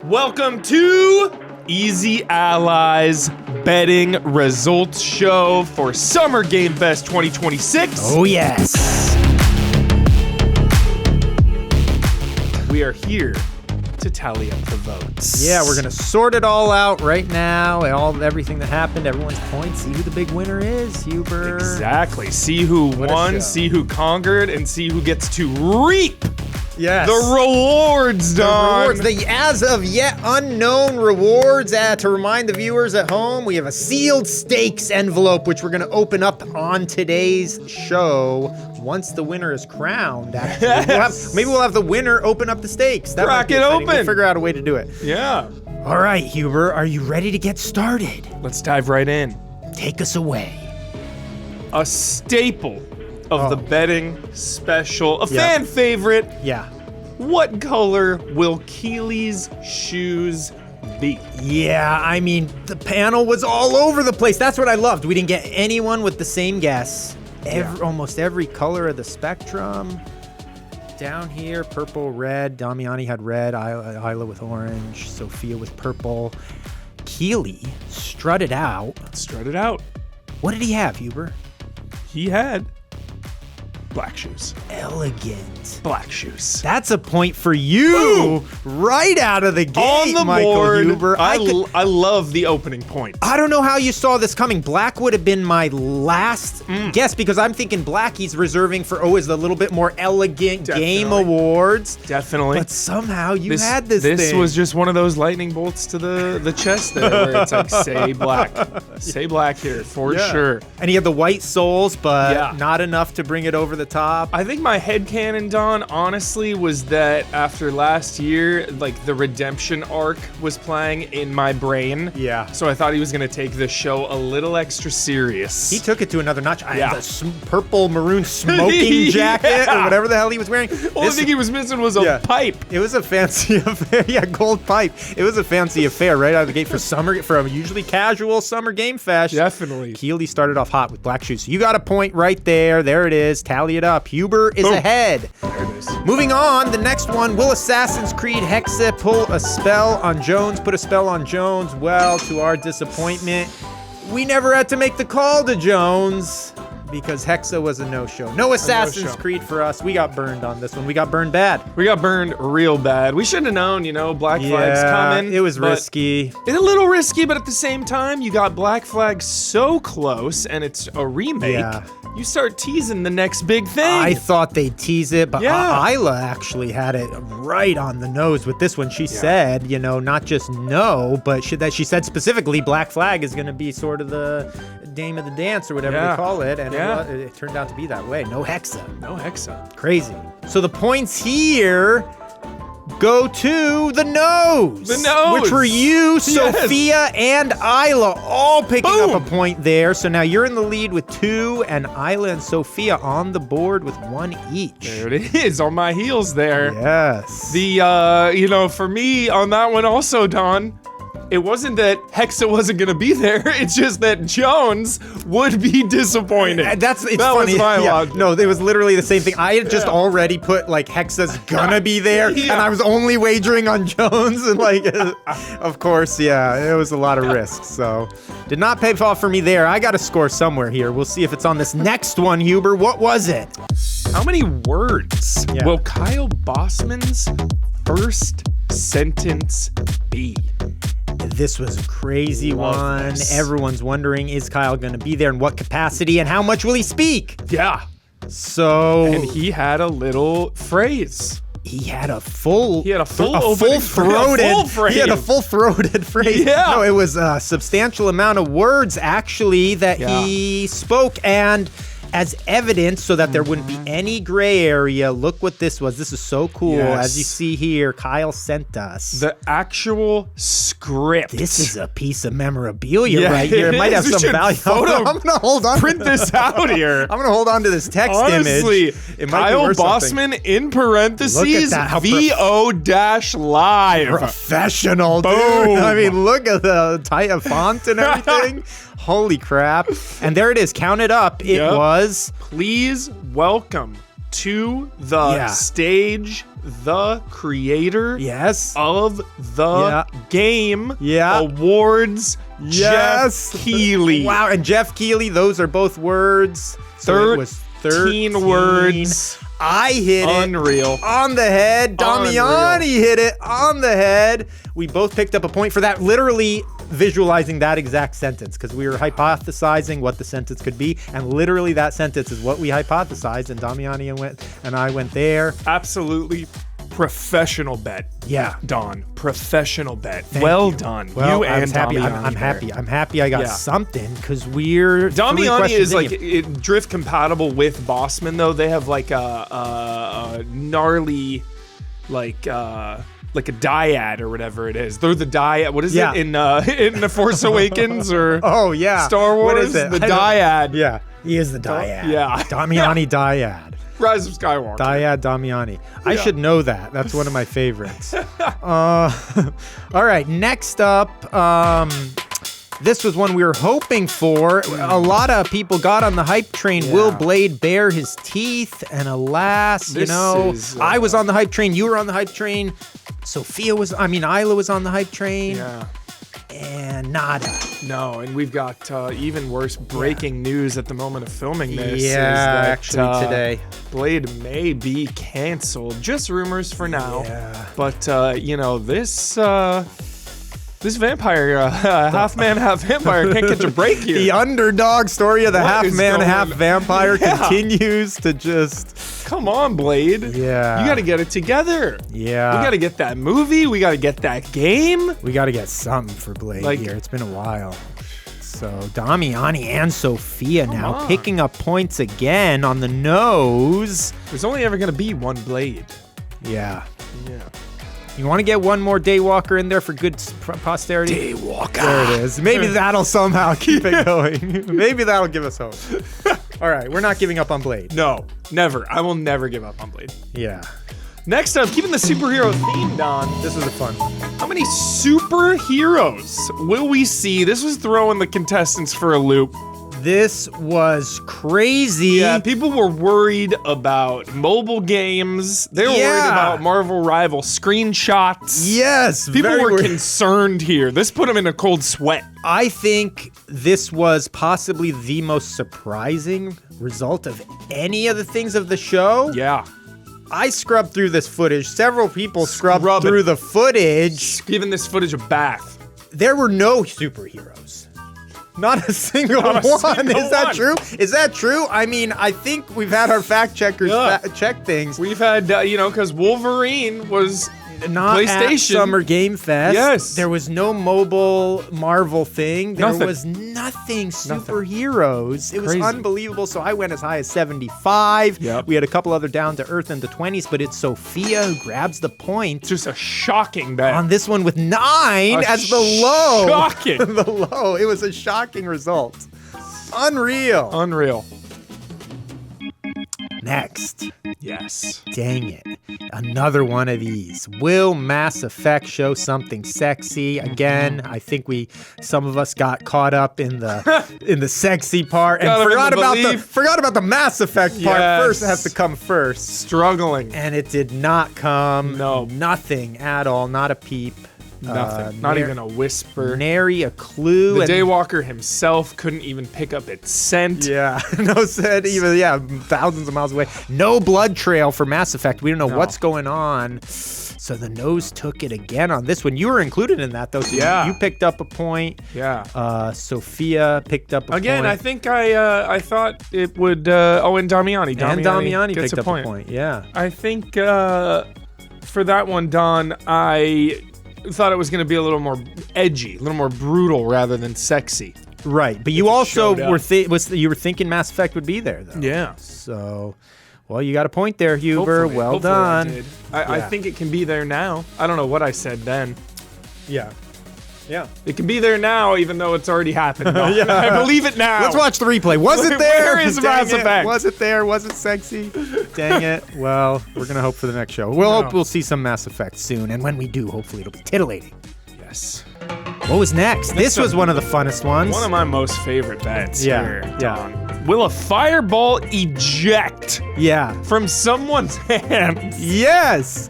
Welcome to Easy Allies Betting Results Show for Summer Game Fest 2026. Oh, yes. We are here to tally up the votes. Yeah, we're going to sort it all out right now. Everything that happened, everyone's points. See who the big winner is, Huber. Exactly. See who won, see who conquered, and see who gets to reap the rewards, Don. The as of yet unknown rewards. To remind the viewers at home, we have a sealed stakes envelope, which we're going to open up on today's show once the winner is crowned. Actually. Maybe we'll have the winner open up the stakes. That Crack it open. We'll figure out a way to do it. Yeah. All right, Huber, are you ready to get started? Let's dive right in. Take us away. A staple of the betting special, fan favorite. Yeah. What color will Keighley's shoes be? Yeah, I mean, the panel was all over the place. That's what I loved. We didn't get anyone with the same guess. Almost every color of the spectrum. Down here, purple, red. Damiani had red, Isla with orange, Sophia with purple. Keighley strutted out. What did he have, Huber? He had black shoes. Elegant. Black shoes. That's a point for you. Right out of the gate, on the Michael board. Huber. I love the opening point. I don't know how you saw this coming. Black would have been my last guess because I'm thinking black he's reserving for is the little bit more elegant game awards. Definitely. But somehow you had this thing. This was just one of those lightning bolts to the chest there where it's like, say black. Say black here for sure. And he had the white soles, but not enough to bring it over the top. I think my headcanon, Don, honestly, was that after last year, like the redemption arc was playing in my brain. Yeah. So I thought he was going to take this show a little extra serious. He took it to another notch. The purple maroon smoking jacket or whatever the hell he was wearing. Only thing he was missing was a pipe. It was a fancy affair. Yeah, gold pipe. It was a fancy affair right out of the gate for a usually casual summer game fest. Definitely. Keighley started off hot with black shoes. So you got a point right there. There it is. Tally it up. Huber is ahead. There it is. Moving on, the next one. Will Assassin's Creed Hexa pull a spell on Jones? Put a spell on Jones. Well, to our disappointment, we never had to make the call to Jones because Hexa was a no-show. No Assassin's Creed for us. We got burned on this one. We got burned bad. We got burned real bad. We should have known, Black Flag's coming. It was risky. It's a little risky, but at the same time, you got Black Flag so close, and it's a remake. Yeah. You start teasing the next big thing. I thought they'd tease it, but Isla actually had it right on the nose with this one. She said, not just no, but she said specifically Black Flag is going to be sort of the dame of the dance or whatever they call it, and it turned out to be that way. No Hexa. Crazy. So the points here go to the nose. Which were you, Sophia, and Isla all picking up a point there. So now you're in the lead with 2, and Isla and Sophia on the board with 1 each. There it is, on my heels there. Yes. For me on that one also, Don, it wasn't that Hexa wasn't going to be there. It's just that Jones would be disappointed. That funny. Was my logic. No, it was literally the same thing. I had just already put Hexa's gonna be there, and I was only wagering on Jones. And of course, it was a lot of risks. So did not pay off for me there. I got to score somewhere here. We'll see if it's on this next one, Huber. What was it? How many words will Kyle Bossman's first sentence be? This was a crazy one. Everyone's wondering, is Kyle going to be there? In what capacity? And how much will he speak? Yeah. So... And he had a little phrase. He had a full-throated phrase. Yeah. No, it was a substantial amount of words, actually, that he spoke. And as evidence, so that there wouldn't be any gray area, look what this was. This is so cool. Yes. As you see here, Kyle sent us the actual script. This is a piece of memorabilia right here. It might have some value. I'm going to hold on. Print this out here. I'm going to hold on to this text Honestly, image. It might Kyle be worth Bossman something. in parentheses VO-live. Professional, dude. Boom. I mean, look at the type of font and everything. Holy crap. And there it is. Count it up. It was... Please welcome to the stage the creator Yes. of the game awards, Yes. Jeff Keighley. Wow, and Jeff Keighley, those are both words. So it was 13 words. I hit Unreal. it on the head. Damiani hit it on the head. We both picked up a point for that, literally visualizing that exact sentence, because we were hypothesizing what the sentence could be, and literally that sentence is what we hypothesized, and Damiani and I went there. Absolutely professional bet. Yeah. Don, professional bet. Thank well you. done. Well, You and Damiani. I'm there. happy. I'm happy I got something, because we're Damiani is like drift compatible with Bossman, though. They have like a gnarly, like a dyad or whatever it is. They're the dyad. What is it in The Force Awakens or Star Wars? What is it? The dyad. Yeah, he is the dyad. Yeah. Damiani dyad. Rise of Skywalker. Dyad Damiani. I should know that. That's one of my favorites. All right, next up, this was one we were hoping for. A lot of people got on the hype train. Yeah. Will Blade bare his teeth? And alas, I was on the hype train. You were on the hype train. Isla was on the hype train. Yeah. And nada. No, and we've got even worse breaking news at the moment of filming this. Yeah, is that, actually today. Blade may be canceled. Just rumors for now. Yeah. But, this vampire, half man, half vampire, can't catch a break here. The underdog story of the half man, half vampire continues to just... Come on, Blade. Yeah. You got to get it together. Yeah. We got to get that movie. We got to get that game. We got to get something for Blade here. It's been a while. So Damiani and Sophia now picking up points again on the nose. There's only ever going to be one Blade. Yeah. Yeah. You want to get one more Daywalker in there for good posterity? Daywalker. There it is. Maybe that'll somehow keep it going. Maybe that'll give us hope. All right, we're not giving up on Blade. No, never. I will never give up on Blade. Yeah. Next up, keeping the superhero theme, Don. This was a fun one. How many superheroes will we see? This was throwing the contestants for a loop. This was crazy. Yeah, people were worried about mobile games. They were worried about Marvel Rival screenshots. Yes, people were concerned here. This put them in a cold sweat. I think this was possibly the most surprising result of any of the things of the show. Yeah. I scrubbed through this footage. Several people scrubbed through the footage. Giving this footage a bath. There were no superheroes. Not a single one. Is that true? Is that true? I mean, I think we've had our fact checkers check things. We've had, because Wolverine was not PlayStation. At Summer Game Fest. Yes. There was no mobile Marvel thing. There Nothing. was nothing superheroes. It was unbelievable. So I went as high as 75. Yep. We had a couple other down to earth in the 20s, but it's Sophia who grabs the point. Just a shocking bet. On this one with 9 as the low. Shocking. The low. It was a shocking result. Unreal. Unreal. Next. Yes. Dang it. Another one of these. Will Mass Effect show something sexy? Again, I think some of us got caught up in the sexy part and forgot about the Mass Effect part. First, it has to come first. Struggling. And it did not come. No. Nothing at all. Not a peep. Nothing. Not even a whisper. Nary a clue. The Daywalker himself couldn't even pick up its scent. Yeah. No scent even, thousands of miles away. No blood trail for Mass Effect. We don't know what's going on. So the nose took it again on this one. You were included in that, though. So you picked up a point. Yeah. Sophia picked up a point. Again, I think I thought it would... and Damiani. Damiani gets picked up a point. Yeah. I think for that one, Don, I thought it was going to be a little more edgy, a little more brutal rather than sexy. Right, but you also were thinking Mass Effect would be there, though. Yeah. So, well, you got a point there, Huber. Hopefully done. I think it can be there now. I don't know what I said then. Yeah. Yeah. It can be there now, even though it's already happened. No, I believe it now. Let's watch the replay. Was it there? Where is Mass Effect? Was it there? Was it sexy? Dang it. Well, we're going to hope for the next show. We'll hope we'll see some Mass Effect soon. And when we do, hopefully it'll be titillating. Yes. What was next? This was one of the funnest ones. One of my most favorite bets here, Don. Will a fireball eject Yeah. from someone's hand? Yes.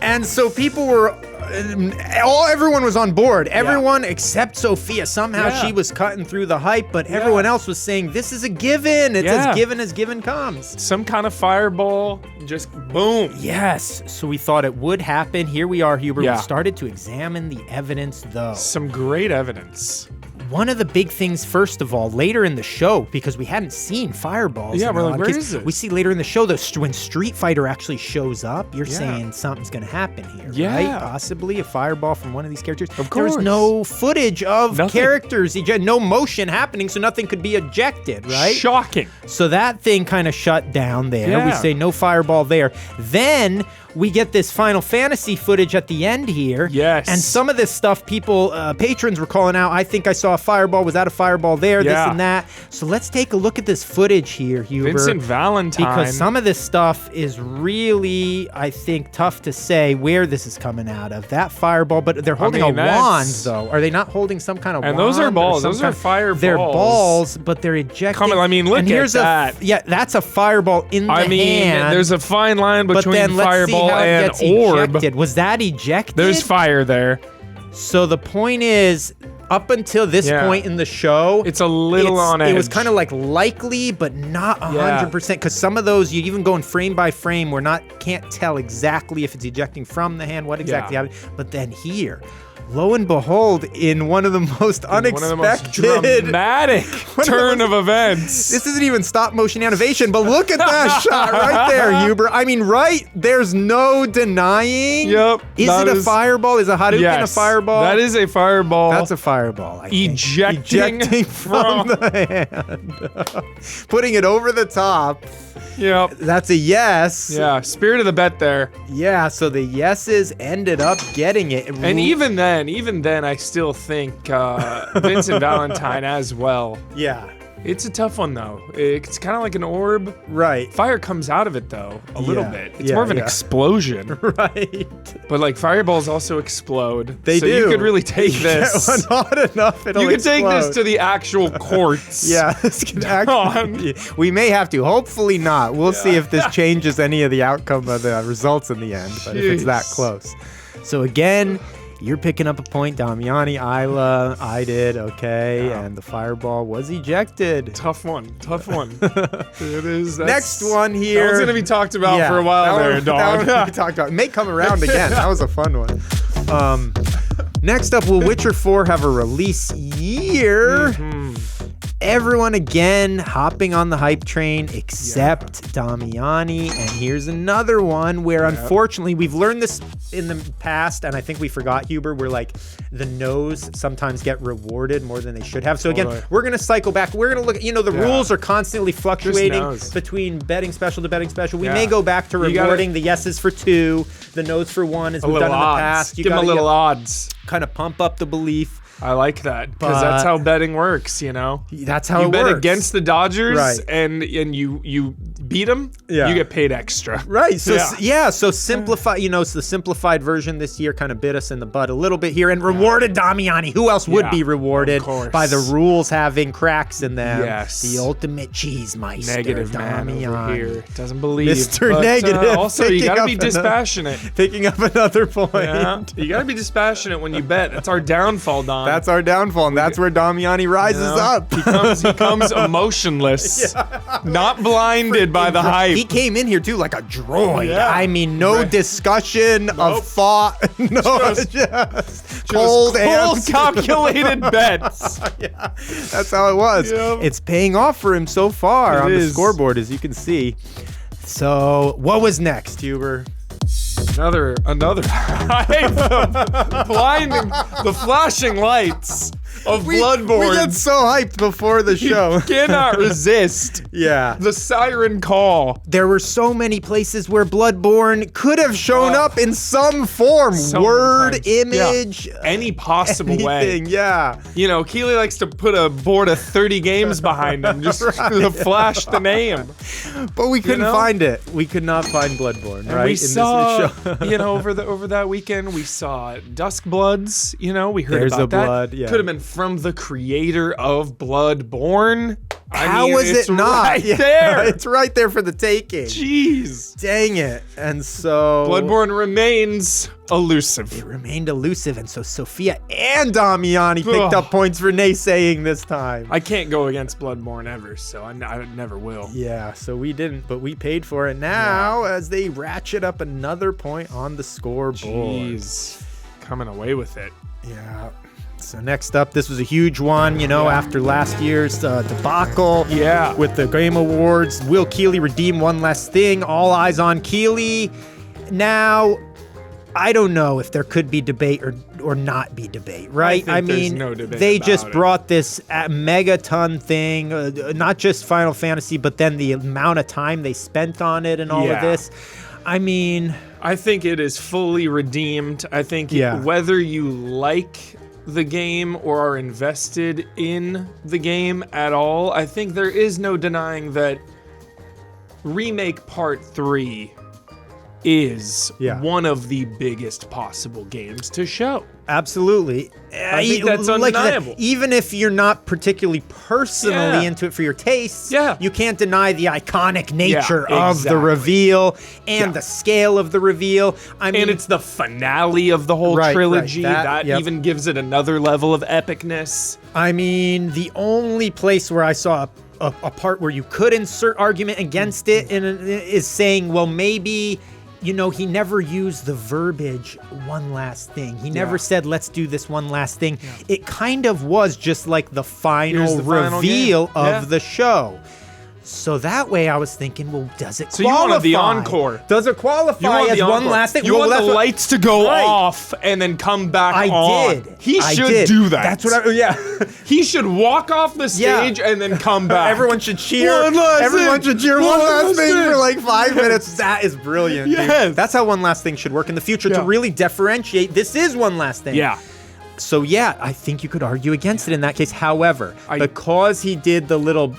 And so people were everyone was on board. Everyone except Sophia. Somehow she was cutting through the hype, but everyone else was saying this is a given. It's as given comes. Some kind of fireball, just boom. Yes. So we thought it would happen. Here we are, Hubert. Yeah. We started to examine the evidence, though. Some great evidence. One of the big things, first of all, later in the show, because we hadn't seen fireballs. Yeah, in we're a like, lot of where cases. is it? We see later in the show that when Street Fighter actually shows up, you're saying something's going to happen here, right? Possibly a fireball from one of these characters. Of course. There was no footage of Nothing. characters, no motion happening, so nothing could be ejected, right? Shocking. So that thing kind of shut down there. Yeah. We say no fireball there. Then we get this Final Fantasy footage at the end here. Yes. And some of this stuff, people, patrons were calling out, I think I saw a fireball. Was that a fireball there? This and that. So let's take a look at this footage here, Hubert. Vincent Valentine. Because some of this stuff is really, I think, tough to say where this is coming out of. That fireball, but they're holding a wand, though. Are they not holding some kind of wand? And those are balls. Those are fireballs. They're balls, but they're ejecting. I mean, look at that. That's a fireball in the hand. There's a fine line between fireball and orb. Ejected. Was that ejected? There's fire there. So the point is, up until this point in the show, it's a little on edge. It was kind of like likely, but not 100%. Because some of those, you even going frame by frame, can't tell exactly if it's ejecting from the hand, what exactly happened. But then here, lo and behold, in one of the most unexpected, one of the most dramatic turn of events. This isn't even stop motion animation, but look at that shot right there, Hubert. I mean, there's no denying. Yep. Is it a fireball? Is a Hadouken a fireball? That is a fireball. That's a fireball. I think. Ejecting from the hand. Putting it over the top. Yep. That's a yes. Yeah, spirit of the bet there. Yeah, so the yeses ended up getting it. And even then, I still think Vincent Valentine as well. Yeah. It's a tough one, though. It's kind of like an orb. Right. Fire comes out of it, though, a little bit. It's more of an explosion. Right. But, like, fireballs also explode. They do. You could really take this. Get one hot enough, it'll You could explode. take this to the actual courts. Yeah, this could actually. We may have to. Hopefully not. We'll see if this changes any of the outcome of the results in the end, but if it's that close. So, again, you're picking up a point, Damiani, Isla, I did, okay, and the fireball was ejected. Tough one. It is. Next one here. That was going to be talked about for a while there, dog. That one we talked about. It may come around again. That was a fun one. Next up, will Witcher 4 have a release year? Everyone again hopping on the hype train except Damiani. And here's another one where unfortunately we've learned this in the past, and I think we forgot, Hubert, where like the no's sometimes get rewarded more than they should have. So again, we're going to cycle back. We're going to look at, the rules are constantly fluctuating between betting special to betting special. We may go back to rewarding the yeses for 2, the no's for 1 as we've done in the past. Give them a little odds. Kind of pump up the belief. I like that because that's how betting works, That's how you it bet works. against the Dodgers, Right. and you beat them. You get paid extra. Right. So so simplify. It's the simplified version this year. Kind of bit us in the butt a little bit here and rewarded Damiani. Who else would be rewarded by the rules having cracks in them? Yes. The ultimate cheese meister, Negative man over here doesn't believe. Mr. But, Negative. Also, you gotta be dispassionate. Picking up another point. Yeah. You gotta be dispassionate when you bet. That's our downfall, Don. That's our downfall, and that's where Damiani rises up. He comes emotionless, not blinded by the hype. He came in here too like a droid. Yeah. I mean, no discussion of thought. No, just cold calculated bets. Yeah, that's how it was. Yep. It's paying off for him so far on the scoreboard, as you can see. So, what was next, Huber? Another hype. Blinding, the flashing lights of Bloodborne. We get so hyped before the show. You cannot resist. Yeah. The siren call. There were so many places where Bloodborne could have shown up in some form. Word, image. Any possible way. Yeah. Keighley likes to put a board of 30 games behind him just to flash the name. But we couldn't find it. We could not find Bloodborne, and right? We saw, over that weekend, we saw Dusk Bloods. We heard about that. Blood, yeah. Could have been from the creator of Bloodborne. How is it not? Right there. It's right there for the taking. Jeez. Dang it. And so Bloodborne remains elusive. it remained elusive, and so Sophia and Damiani picked up points for naysaying this time. I can't go against Bloodborne ever, so I never will. Yeah, so we didn't, but we paid for it now as they ratchet up another point on the scoreboard. Jeez. Coming away with it. Yeah. So next up, this was a huge one, after last year's debacle with the Game Awards. Will Keighley redeem one last thing? All eyes on Keighley. Now, I don't know if there could be debate or not be debate, right? I mean, there's no debate they about just it. brought this megaton thing, not just Final Fantasy, but then the amount of time they spent on it and all of this. I mean, I think it is fully redeemed. I think whether you like the game or are invested in the game at all, I think there is no denying that Remake Part 3 is one of the biggest possible games to show. Absolutely. I think that's undeniable. Even if you're not particularly personally into it for your tastes, you can't deny the iconic nature of the reveal and the scale of the reveal. I mean, and it's the finale of the whole trilogy. That even gives it another level of epicness. I mean, the only place where I saw a part where you could insert argument against it is saying, well, maybe... he never used the verbiage, one last thing. He never said, let's do this one last thing. Yeah. It kind of was just like the final reveal of the show. So that way I was thinking, well, does it qualify? So you wanted the encore. Does it qualify as one last thing? You want the lights to go off and then come back on. I did. He should do that. That's what He should walk off the stage and then come back. Everyone should cheer. Everyone should cheer one last thing for like 5 minutes. That is brilliant. Yes. Dude. That's how one last thing should work in the future to really differentiate. This is one last thing. Yeah. So I think you could argue against it in that case. However, because he did the little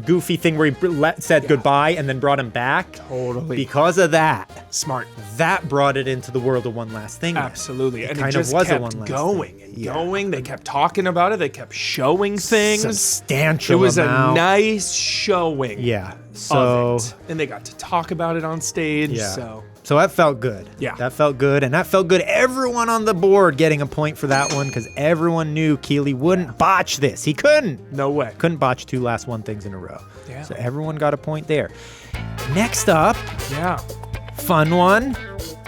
goofy thing where he said goodbye and then brought him back. Totally. Because of that. Smart. That brought it into the world of one last thing. Absolutely. It and kind it just of was kept a one last going thing. And going. They kept talking about it. They kept showing things. Substantial It was amount. a nice showing. Yeah. Of it. And they got to talk about it on stage. Yeah. So that felt good. Yeah. That felt good. And that felt good. Everyone on the board getting a point for that one because everyone knew Keighley wouldn't botch this. He couldn't. No way. Couldn't botch 2 last one things in a row. Yeah. So everyone got a point there. Next up. Yeah. Fun one.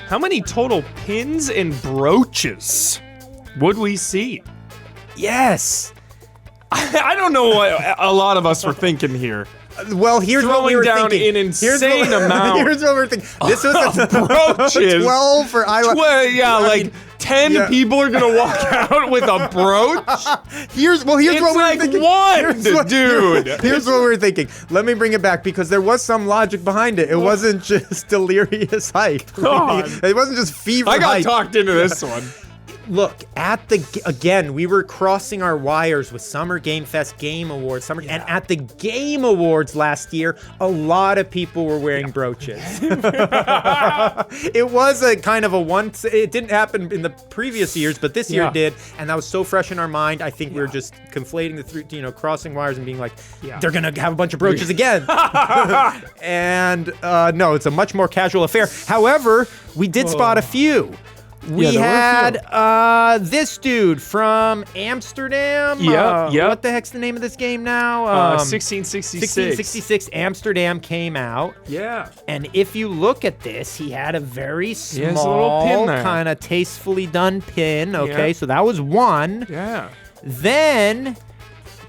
How many total pins and brooches would we see? Yes. I don't know what a lot of us were thinking here. Well, here's what we were down thinking. An insane amount. Here's what we're thinking. This was a brooches. 12 for Isla. 10 people are gonna walk out with a brooch. Here's what we were thinking. Dude. Here's what we were thinking. Let me bring it back because there was some logic behind it. It wasn't just delirious hype. It wasn't just fever hype. I got talked into this one. Look, again, we were crossing our wires with Summer Game Fest Game Awards. And at the Game Awards last year, a lot of people were wearing brooches. It was a kind of a once. It didn't happen in the previous years, but this year it did. And that was so fresh in our mind. I think we were just conflating the three, crossing wires and being like, they're going to have a bunch of brooches again. And no, it's a much more casual affair. However, we did spot a few. We had this dude from Amsterdam. What the heck's the name of this game now? 1666. 1666 Amsterdam came out. Yeah. And if you look at this, he had a very small, kind of tastefully done pin. Okay, so that was one. Yeah. Then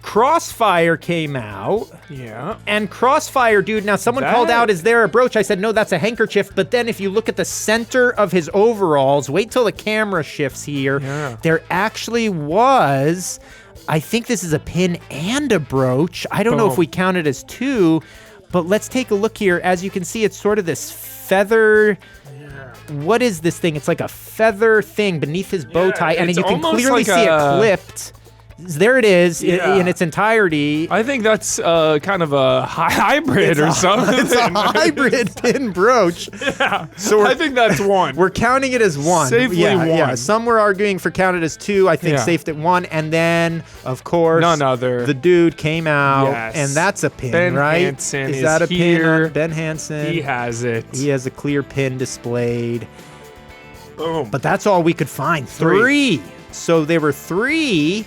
Crossfire came out. Yeah. And Crossfire, dude, now someone called out, is there a brooch? I said, no, that's a handkerchief. But then if you look at the center of his overalls, wait till the camera shifts here. Yeah. There actually was, I think this is a pin and a brooch. I don't know if we count it as 2, but let's take a look here. As you can see, it's sort of this feather. What is this thing? It's like a feather thing beneath his bow tie. And you can clearly see it clipped. there it is Yeah. in its entirety. I think that's kind of a hybrid or something. It's a hybrid pin brooch. Yeah. So I think that's one. We're counting it as one. Safely yeah, Yeah. one. Some were arguing for counted as two. I think Yeah. safe at one. And then, of course, None other. the dude came out, Yes. and that's a pin, Ben right? Hansen is that a pin here. on Ben Hansen? He has it. He has a clear pin displayed. Boom. But that's all we could find. Three. So there were three.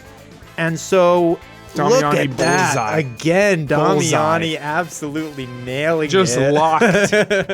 And so look Damiani at that. bullseye. Again, Bullseye. Damiani absolutely nailing Just it. locked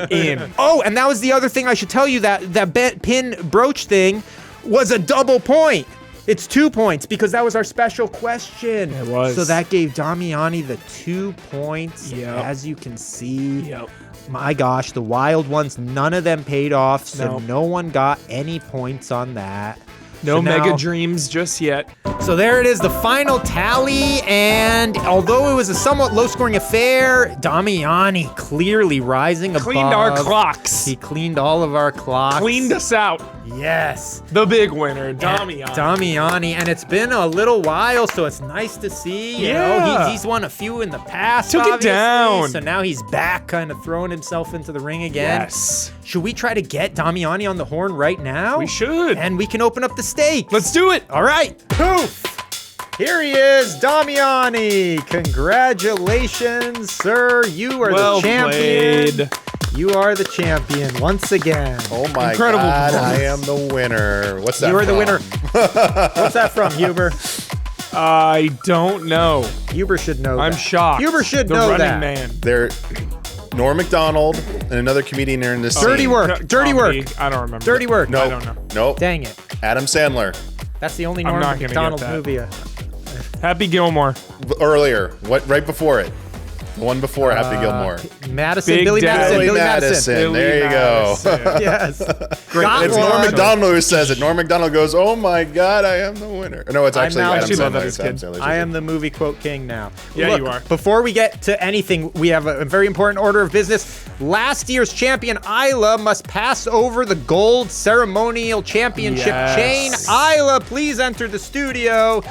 in. Oh, and that was the other thing I should tell you, that pin brooch thing was a double point. It's 2 points because that was our special question. It was. So that gave Damiani the 2 points, Yep. as you can see. Yep. My gosh, the wild ones, none of them paid off, so Nope. no one got any points on that. No So mega now- dreams just yet. So there it is, the final tally, and although it was a somewhat low-scoring affair, Damiani clearly rising above. Cleaned our clocks. He cleaned all of our clocks. Cleaned us out. Yes. The big winner, Damiani. Damiani, and it's been a little while, so it's nice to see. You know, Yeah. he's won a few in the past. Took it obviously, down. So now he's back, kind of throwing himself into the ring again. Yes. Should we try to get Damiani on the horn right now? We should. And we can open up the stakes. Let's do it. All right. Poof. Here he is, Damiani. Congratulations, sir. You are Well the champion. played. You are the champion once again. Oh my Incredible God, performance. I am the winner. What's that You are the from? winner. What's that from, Huber? I don't know. Huber should know I'm that. shocked. Huber should the know running that. man. They're Norm Macdonald and another comedian are in this Dirty scene. work. Dirty Comedy. work. I don't remember. Dirty work. Nope. I don't know. Nope. Dang it. Adam Sandler. That's the only I'm Norm not gonna Macdonald get that. movie. Happy Gilmore. Earlier. What? Right before it. The one before Happy Gilmore. Madison. Big Billy Daddy. Madison. Billy Billy Madison. Madison. There you go. Madison. Yes. It's Norm Macdonald who says it. Norm Macdonald goes, "Oh my God, I am the winner." No, it's actually now- Adam Actually love that Sandler. as It's Adam kid. Sandler's I his am the movie quote king now. Yeah, Look, you are. Before we get to anything, we have a very important order of business. Last year's champion, Isla, must pass over the gold ceremonial championship Yes. chain. Isla, please enter the studio.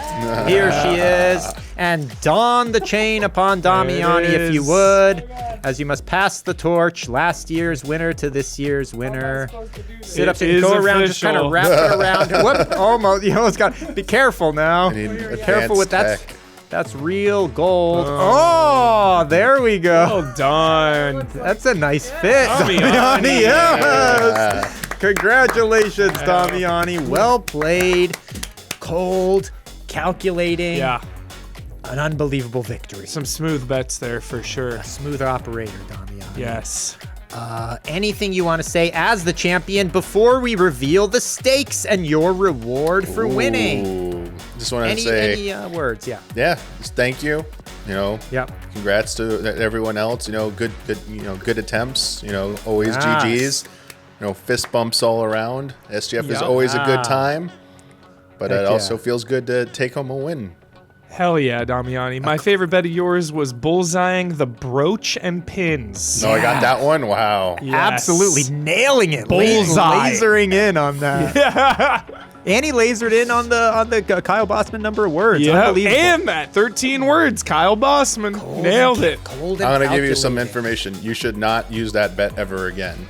Here she is. And don the chain upon Damiani, There it if you is. would, as you must pass the torch. Last year's winner to this year's winner. Sit up It and go is around, just kind of official. wrap it around. Whoop, almost. You almost got. Be careful now. I need Careful with that. advanced tech. That's real gold. Oh, there we go. Well done. That's a nice fit. Damiani. Yes. Congratulations, Damiani. Well played. Cold, calculating. Yeah. An unbelievable victory. Some smooth bets there for sure. Smooth operator, Damiani. Yes. Anything you want to say as the champion before we reveal the stakes and your reward for winning? Ooh. Just want to say, Any words? Yeah. yeah, just thank you. You know, Yep. congrats to everyone else. You know, good, good attempts. You know, always Yes. GGs. You know, fist bumps all around. SGF is Yep. always a good time, but Heck it yeah. also feels good to take home a win. Hell yeah, Damiani. My favorite bet of yours was bullseyeing the brooch and pins. No, I got that one. Wow. Yes. Absolutely nailing it. Bullseye. Lasering in on that. And he lasered in on the Kyle Bossman number of words. Yeah, Unbelievable. and that 13 words, Kyle Bossman. Nailed it. Cold and I'm gonna give you some calculating. information. You should not use that bet ever again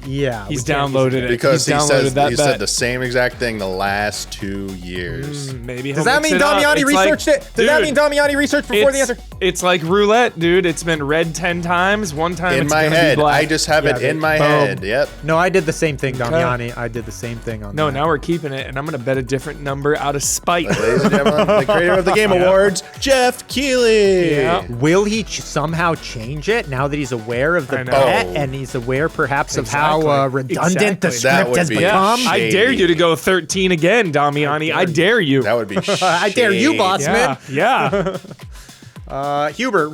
Yeah. He's we can't use downloaded it. it. because He's he downloaded says that he bet. said the same exact thing the last 2 years. Maybe Does that mean Damiani researched it? Does that mean Damiani researched before the answer? It's like roulette, dude. It's been red 10 times. One time In it's my gonna head, be black. I just have it Yeah, in my boom. head. Yep. No, I did the same thing, Damiani. I did the same thing on No, that. now we're keeping it, and I'm gonna bet a different number out of spite. Ladies and gentlemen, the creator of the Game Awards, Jeff Keighley. Yeah. Will he somehow change it now that he's aware of the I know. bet Oh. and he's aware perhaps of Exactly. how redundant the Exactly. That script would has be- become? I Shady. dare you to go 13 again, Damiani. I dare you. That would be I dare you, shady. Bossman. Yeah. Hubert,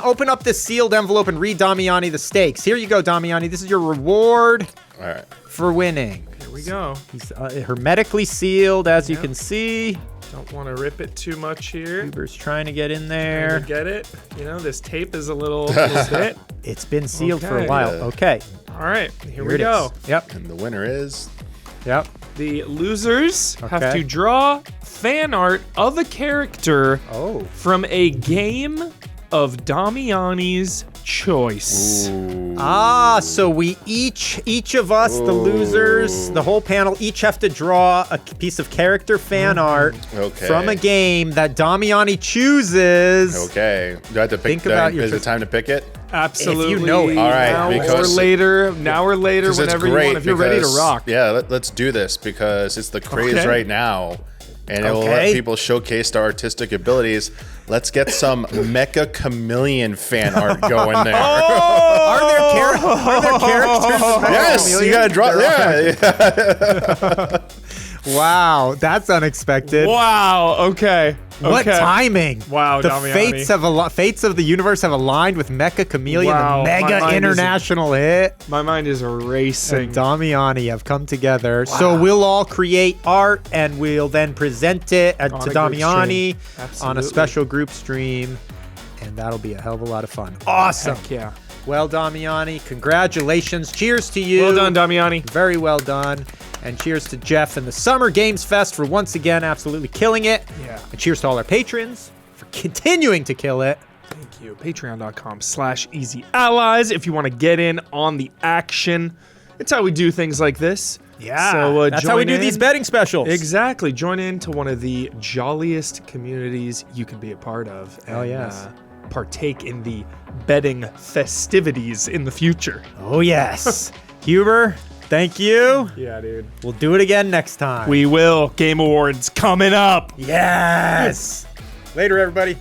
open up this sealed envelope and read Damiani the stakes. Here you go, Damiani. This is your reward All right. for winning. Here we go. He's hermetically sealed, as you can see. Don't want to rip it too much here. Hubert's trying to get in There. there. Get it? You know, this tape is a little bit. It's been sealed for a Okay. while. Yeah. Okay. All right, here Here we it go. is. Yep. And the winner is Yep. The losers have Okay. to draw fan art of a character from a game of Damiani's choice. So we each of us, the losers, the whole panel, each have to draw a piece of character fan art from a game that Damiani chooses. Okay. Do I have to pick? Think about your is it time to pick it? Absolutely. If you know it. All right, Now or because- later, Because it's whenever you great want. If you're ready to because- rock. Yeah, let's do this because it's the craze Okay. right now. And it will let people showcase their artistic abilities. Let's get some Mecha Chameleon fan art going there. Are there characters? in Mecha Yes, you Chameleon? gotta draw. Yeah. Wow, that's unexpected. Wow. Okay. What okay. timing! Wow, the Damiani. fates of the universe have aligned with Mecha Chameleon, Wow, the my mega mind is- international hit. My mind is And racing. Damiani have come together. So we'll all create art and we'll then present it to On a group Damiani stream. on a Absolutely. special group stream. And that'll be a hell of a lot of fun. Awesome. Heck yeah. Well, Damiani, congratulations. Cheers to you. Well done, Damiani. Very well done. And cheers to Jeff and the Summer Games Fest for once again absolutely killing it. Yeah. And cheers to all our patrons for continuing to kill it. Thank you. Patreon.com/EasyAllies if you want to get in on the action. It's how we do things like this. So that's how we do join these in. betting specials. Exactly. Join into one of the jolliest communities you can be a part of. Hell and, yes. Partake in the betting festivities in the future. Oh, yes. Huber, thank you. Yeah, dude. We'll do it again next time. We will. Game Awards coming up. Yes. Later, everybody.